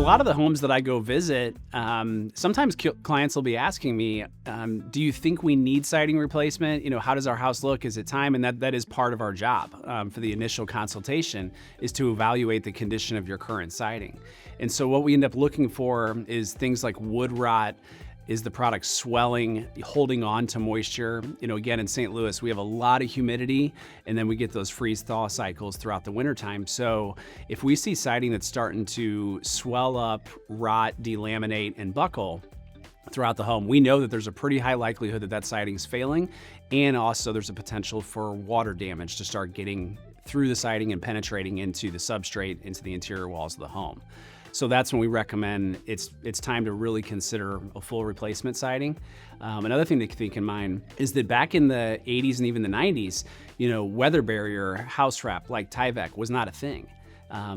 lot of the homes that I go visit, sometimes clients will be asking me, do you think we need siding replacement? You know, how does our house look? Is it time? And that is part of our job for the initial consultation, is to evaluate the condition of your current siding. And so what we end up looking for is things like wood rot. Is the product swelling, holding on to moisture? You know, again, in St. Louis, we have a lot of humidity, and then we get those freeze-thaw cycles throughout the wintertime. So if we see siding that's starting to swell up, rot, delaminate, and buckle throughout the home, we know that there's a pretty high likelihood that siding is failing, and also there's a potential for water damage to start getting through the siding and penetrating into the substrate, into the interior walls of the home. So that's when we recommend it's time to really consider a full replacement siding. Another thing to keep in mind is that back in the 80s and even the 90s, you know, weather barrier house wrap like Tyvek was not a thing.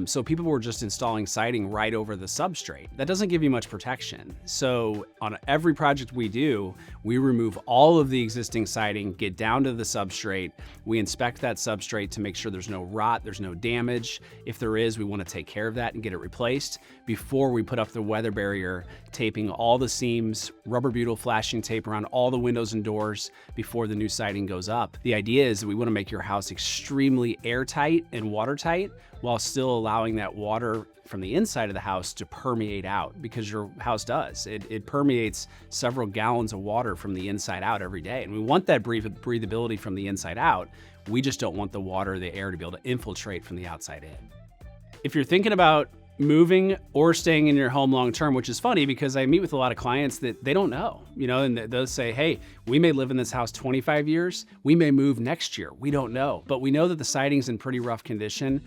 So people were just installing siding right over the substrate. That doesn't give you much protection. So on every project we do, we remove all of the existing siding, get down to the substrate. We inspect that substrate to make sure there's no rot, there's no damage. If there is, we want to take care of that and get it replaced before we put up the weather barrier, taping all the seams, rubber butyl flashing tape around all the windows and doors before the new siding goes up. The idea is that we want to make your house extremely airtight and watertight while still allowing that water from the inside of the house to permeate out, because your house does. It permeates several gallons of water from the inside out every day. And we want that breathability from the inside out. We just don't want the water, the air to be able to infiltrate from the outside in. If you're thinking about moving or staying in your home long term, which is funny because I meet with a lot of clients that they don't know, you know, and they'll say, hey, we may live in this house 25 years, we may move next year, we don't know, but we know that the siding's in pretty rough condition.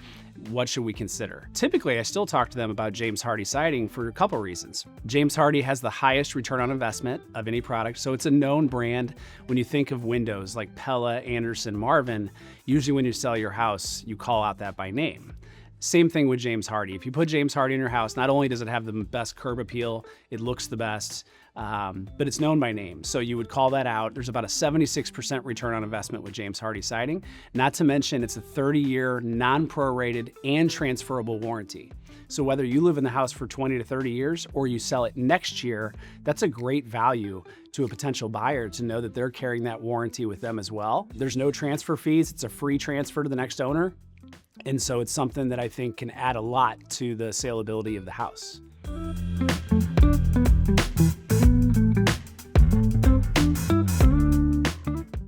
What should we consider? Typically, I still talk to them about James Hardie siding for a couple reasons. James Hardie has the highest return on investment of any product, so it's a known brand. When you think of windows like Pella, Anderson, Marvin, usually when you sell your house, you call out that by name. Same thing with James Hardie. If you put James Hardie in your house, not only does it have the best curb appeal, it looks the best, but it's known by name. So you would call that out. There's about a 76% return on investment with James Hardie siding. Not to mention it's a 30-year non-prorated and transferable warranty. So whether you live in the house for 20 to 30 years or you sell it next year, that's a great value to a potential buyer to know that they're carrying that warranty with them as well. There's no transfer fees. It's a free transfer to the next owner. And so it's something that I think can add a lot to the saleability of the house.